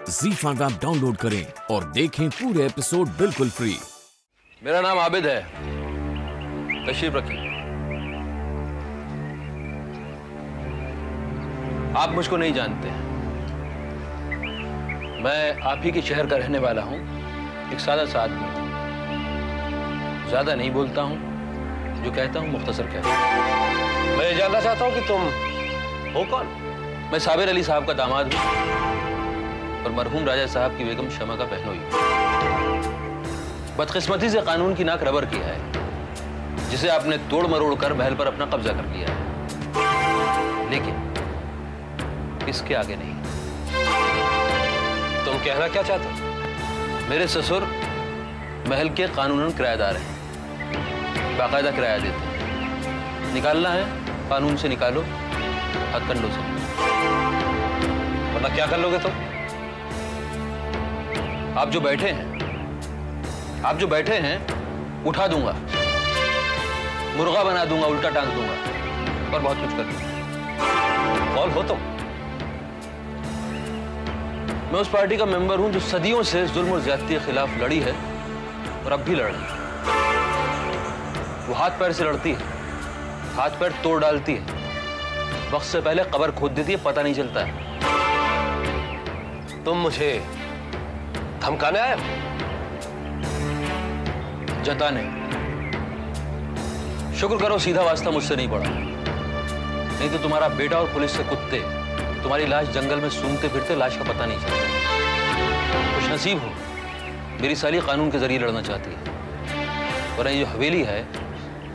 ZEE5 app download करें और देखें पूरे एपिसोड बिल्कुल फ्री। मेरा नाम आबिद है, तशरीफ रखिए। आप मुझको नहीं जानते, मैं आप ही के शहर का रहने वाला हूं, एक सादा सा आदमी हूं। ज्यादा नहीं बोलता हूं, जो कहता हूं मुख्तसर कहता हूं। मैं जानना चाहता हूं कि तुम हो कौन? मैं साबिर अली साहब का दामाद हूं और मरहूम राजा साहब की बेगम शमा का बहनोई हूं। बदकिस्मती से कानून की नाक रबर किया है, जिसे आपने तोड़ मरोड़ कर महल पर अपना कब्जा कर लिया है, लेकिन इसके आगे नहीं। तुम कहना क्या चाहते हो? मेरे ससुर महल के कानूनन किराएदार हैं, बाकायदा किराया देते हैं। निकालना है कानून से निकालो, हथकंडों से। वरना क्या कर लोगे तुम? आप जो बैठे हैं उठा दूंगा, मुर्गा बना दूंगा, उल्टा टांग दूंगा और बहुत कुछ कर दूंगा। कौन हो तुम? मैं उस पार्टी का मेंबर हूं जो सदियों से जुल्म और ज्यादती के खिलाफ लड़ी है और अब भी लड़ रही है। वो हाथ पैर से लड़ती है, हाथ पैर तोड़ डालती है, वक्त से पहले कब्र खोद देती है, पता नहीं चलता है। तुम मुझे धमकाने आए? जताने। शुक्र करो सीधा वास्ता मुझसे नहीं पड़ा, नहीं तो तुम्हारा बेटा और पुलिस के कुत्ते तुम्हारी लाश जंगल में सूंघते फिरते लाश का पता नहीं चलता। खुश नसीब हो, मेरी साली कानून के जरिए लड़ना चाहती है, वरना ये जो हवेली है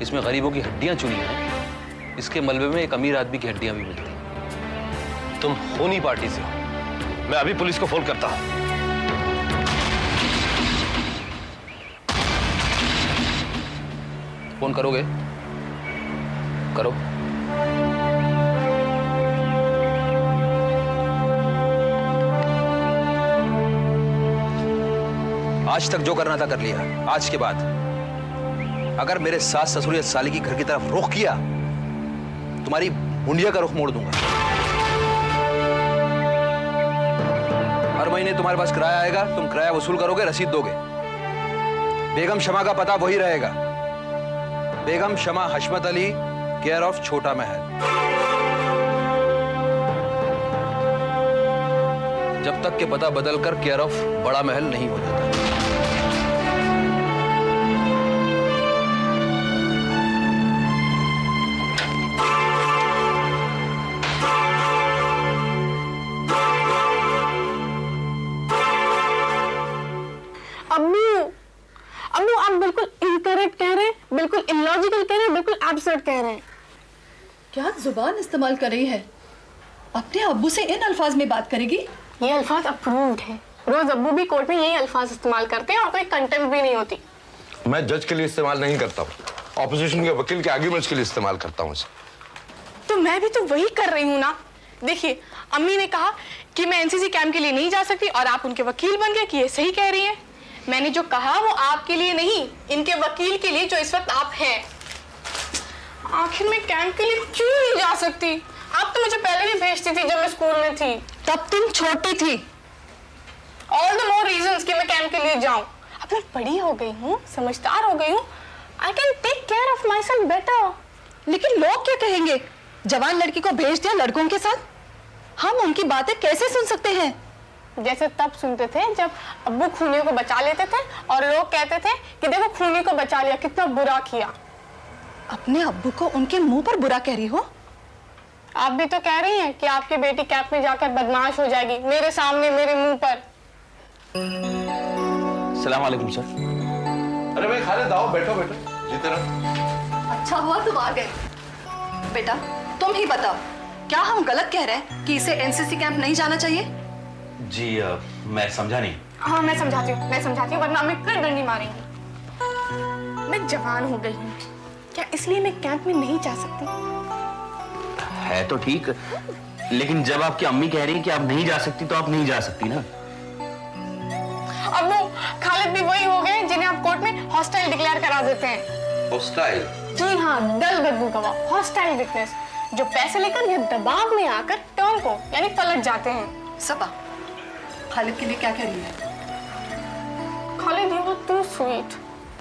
इसमें गरीबों की हड्डियां चुनी हैं, इसके मलबे में एक अमीर आदमी की हड्डियां भी मिलती हैं। तुम खूनी पार्टी से हो। मैं अभी पुलिस को फोन करता हूं। फोन करोगे? करो। आज तक जो करना था कर लिया। आज के बाद अगर मेरे सास ससुर या साली की घर की तरफ रुख किया, तुम्हारी मुंडिया का रुख मोड़ दूंगा। हर महीने तुम्हारे पास किराया आएगा, तुम किराया वसूल करोगे, रसीद दोगे। बेगम शमा का पता वही रहेगा, बेगम शमा हशमत अली, केयर ऑफ छोटा महल। जब तक के पता बदलकर केयर ऑफ बड़ा महल नहीं हो जाता। अम्मू आप बिल्कुल इनकरेक्ट कह रहे हैं, बिल्कुल इलॉजिकल कह रहे हैं, बिल्कुल एब्सर्ड कह रहे हैं। क्या जुबान इस्तेमाल कर रही है? अपने अब्बू से इन अल्फाज में बात करेगी? ये अल्फाज अप्रूव्ड है। रोज अब्बू भी कोर्ट में यही अल्फाज इस्तेमाल करते हैं और कोई कंटेम्प्ट भी नहीं होती। मैं जज के लिए इस्तेमाल नहीं करता हूँ, ऑपोजिशन के वकील के आर्ग्यूमेंट्स के लिए इस्तेमाल करता हूँ। तो मैं भी तो वही कर रही हूँ ना। देखिए, अम्मी ने कहा कि मैं एनसीसी कैंप के लिए नहीं जा सकती और आप उनके वकील बन गए कि ये सही कह रही हैं। मैंने जो कहा वो आपके लिए नहीं, इनके वकील के लिए जो इस वक्त आप हैं। आखिर मैं कैंप के लिए क्यों नहीं जा सकती? आप तो मुझे पहले भी भेजती थी जब मैं स्कूल में थी। तब तुम छोटी थी। All the more reasons कि मैं कैंप के लिए जाऊं। अब मैं बड़ी हो गई हूँ, समझदार हो गई हूँ। I can take care of myself better। लेकिन लोग क्या कहेंगे? जवान लड़की को भेज दिया लड़कों के साथ। हम उनकी बातें कैसे सुन सकते हैं? जैसे तब सुनते थे जब अब्बू खूनियों को बचा लेते थे और लोग कहते थे कि देखो खूनी को बचा लिया, कितना बुरा किया। अपने अब्बू को उनके मुंह पर बुरा कह रही हो? आप भी तो कह रही हैं कि आपकी बेटी कैंप में जाकर बदमाश हो जाएगी, मेरे सामने, मेरे मुंह पर। सलाम वालेकुम सर। अरे भाई खालिद आओ, बैठो बैठो, जीते रहो। अच्छा हुआ तुम आ गए। बेटा तुम ही बताओ, क्या हम गलत कह रहे हैं कि इसे एनसीसी कैंप नहीं जाना चाहिए? जी मैं समझा नहीं। हाँ मैं समझाती हूँ, वरना हमें फिर डंडी मारेंगे। मैं जवान हो गई हूँ, क्या इसलिए मैं कैंप में नहीं जा सकती? है तो ठीक, लेकिन जब आपकी अम्मी कह रही है कि आप नहीं जा सकती तो आप नहीं जा सकती ना। अब्बू, खालिद भी वही हो गए जिन्हें आप कोर्ट में हॉस्टाइल डिक्लेयर करा देते हैं। हॉस्टाइल? जी हाँ, दल बदबू गवाह, हॉस्टाइल विटनेस, जो पैसे लेकर या दबाव में आकर टर्न को यानी पलट जाते हैं। सबा खालिद के लिए क्या कह रही है? Khalid, you are too sweet,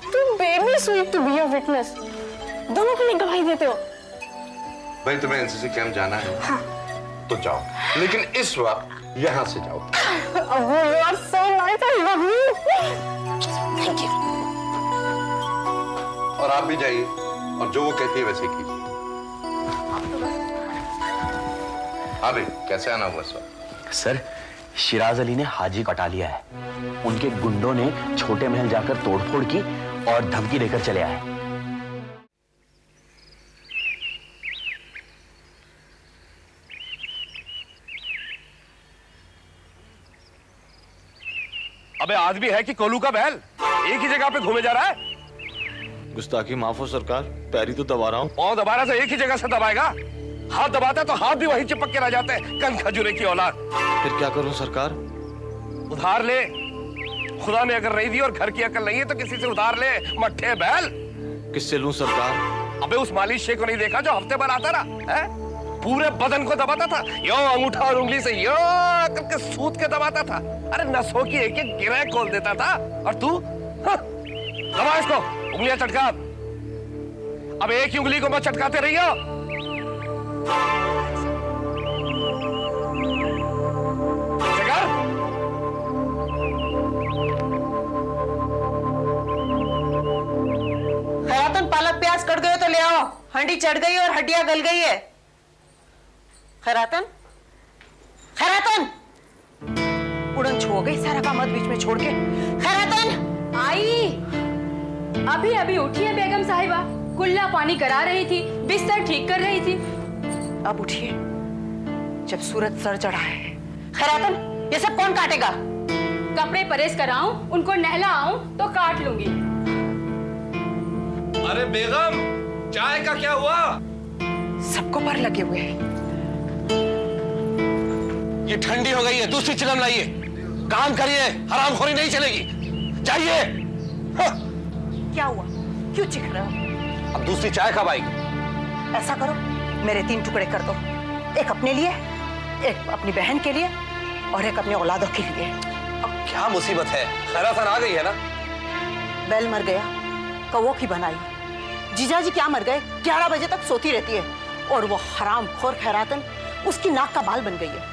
too baby sweet to be a witness. दोनों के लिए गवाही देते हो। भाई तुम्हें एनसीसी कैंप जाना है? हाँ। तो जाओ, लेकिन इस वक्त यहाँ से जाओ। Abu, you are so nice, I love you. Thank you. और आप भी जाइए और जो वो कहती है वैसे कीजिए। हाँ भाई, कैसे आना हुआ सर? सर, शिराज अली ने हाजी कटा लिया है। उनके गुंडों ने छोटे महल जाकर तोड़फोड़ की और धमकी देकर चले आए। अबे आदमी है कि कोलू का बैल? एक ही जगह पे घूमे जा रहा है। गुस्ताखी माफ हो सरकार, पैरी तो दबा रहा हूँ। और दोबारा से एक ही जगह से दबाएगा? हाथ दबाता तो हाथ भी वहीं चिपक के रह जाते हैं, कन खजूरे की औलाद। फिर क्या करूं सरकार? उधार ले। खुदा ने अगर नहीं दी और घर की अकल नहीं है तो किसी से उधार ले, मट्ठे बैल। किससे लूं सरकार? अबे उस मालिश शेख को नहीं देखा जो हफ्ते भर आता रहा है? पूरे बदन को दबाता था, यो अंगूठा और उंगली से यो करके सूत के दबाता था। अरे नसों की एक एक गिरह खोल देता था। और तू दबा इसको, उंगलियां चटका। अब एक ही उंगली को मत चटकाते रहियो। खैरातन, पालक प्याज कट गए तो ले आओ। हंडी चढ़ गई और हड्डियां गल गई है। खैरातन, खैरातन, उड़न छो गई सारा काम मत बीच में छोड़ के। खैरातन आई, अभी अभी उठी है बेगम साहिबा। कुल्ला पानी करा रही थी, बिस्तर ठीक कर रही थी। अब उठिए जब सूरज सर चढ़ा है। खैरातन, ये सब कौन काटेगा? कपड़े परेस कराऊं, उनको नहलाऊं तो काट लूंगी। अरे बेगम, चाय का क्या हुआ? सबको पर लगे हुए हैं। ये ठंडी हो गई है, दूसरी चिलम लाइए। काम करिए, हरामखोरी नहीं चलेगी। जाइए। हाँ। क्या हुआ, क्यों चिख रहे हो? अब दूसरी चाय कब आएगी? ऐसा करो, मेरे 3 टुकड़े कर दो। एक अपने लिए, एक अपनी बहन के लिए और एक अपने औलादों के लिए। अब क्या मुसीबत है? खैरातन आ गई है ना? बैल मर गया, कौवों की बनाई। जीजाजी क्या मर गए, 11 बजे तक सोती रहती है। और वो हरामखोर खैरातन उसकी नाक का बाल बन गई है।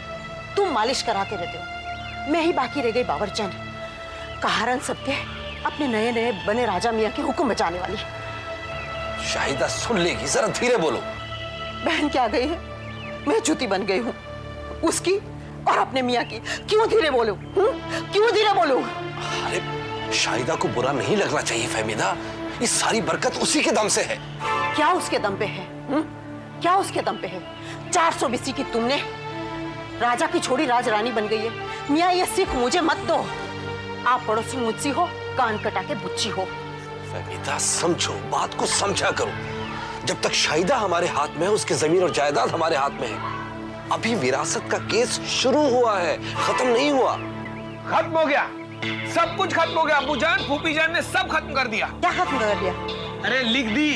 तुम मालिश कराते रहते हो, मैं ही बाकी रह गई बाबरचंद, कहारन सबके अपने नए नए बने राजा मियाँ के हुक्म बचाने वाली। शाहिदा सुन लेगी, जरा धीरे बोलो। बहन क्या गई है, मैं जूती बन गई हूँ उसकी और अपने मियाँ की। क्यों धीरे बोलूं? क्यों धीरे बोलूं? अरे शाहिदा को बुरा नहीं लगना चाहिए फहमीदा, ये सारी बरकत उसी के दम से है। क्या उसके दम पे है? क्या उसके दम पे है? 400 BC की तुमने राजा की छोड़ी राजरानी बन गई है। मियाँ ये सीख मुझे मत दो। आप पड़ोसी मुझसी हो, कान कटा के बुच्ची हो। फहमीदा समझो, बात को समझा करो। जब तक शाहिदा हमारे हाथ में है, उसके जमीन और जायदाद हमारे हाथ में है। अभी विरासत का केस शुरू हुआ है, खत्म नहीं हुआ। खत्म हो गया, सब कुछ खत्म हो गया। अब्बू जान, फूफी जान ने सब खत्म कर दिया। क्या खत्म कर दिया? अरे लिख दी,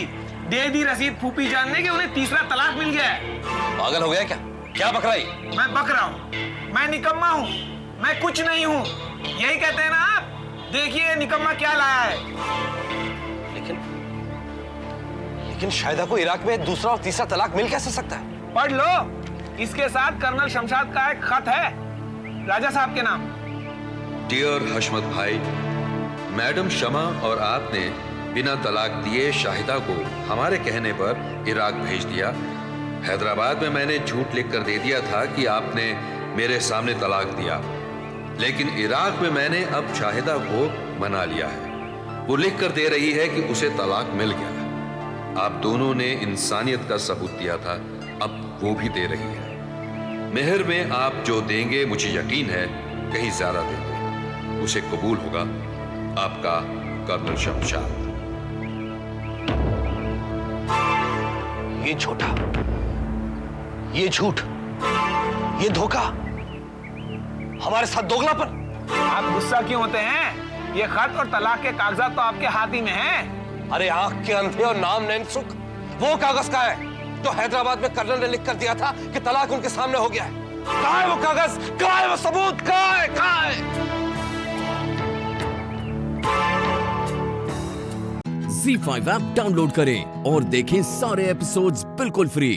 दे दी रसीद फूफी जान ने कि उन्हें तीसरा तलाक मिल गया है। पागल हो गया क्या? क्या बक रही? मैं बक रहा हूँ, मैं निकम्मा हूँ, मैं कुछ नहीं हूँ। यही कहते हैं ना आप? देखिए निकम्मा क्या लाया है। लेकिन शाहिदा को इराक में दूसरा और तीसरा तलाक मिल कैसे सकता है? पढ़ लो, इसके साथ कर्नल शमशाद का एक खत है राजा साहब के नाम। डियर हशमत भाई, मैडम शमा और आपने बिना तलाक दिए शाहिदा को हमारे कहने पर इराक भेज दिया। हैदराबाद में मैंने झूठ लिखकर दे दिया था कि आपने मेरे सामने तलाक दिया, लेकिन इराक में मैंने अब शाहिदा को मना लिया है। वो लिखकर दे रही है कि उसे तलाक मिल गया। आप दोनों ने इंसानियत का सबूत दिया था, अब वो भी दे रही है। मेहर में आप जो देंगे मुझे यकीन है कहीं ज्यादा देंगे। उसे कबूल होगा। आपका कर्नल शमशाद। ये झूठा, ये झूठ, ये धोखा, हमारे साथ दोगलापन। आप गुस्सा क्यों होते हैं? ये खत और तलाक के कागजात तो आपके हाथ ही में हैं। अरे आंख के अंधे और नाम नैनसुख, वो कागज का है जो हैदराबाद में कर्नल ने लिख कर दिया था कि तलाक उनके सामने हो गया है। कहाँ है वो कागज? कहाँ है वो सबूत? कहाँ है? ZEE5 ऐप डाउनलोड करें और देखें सारे एपिसोड्स बिल्कुल फ्री।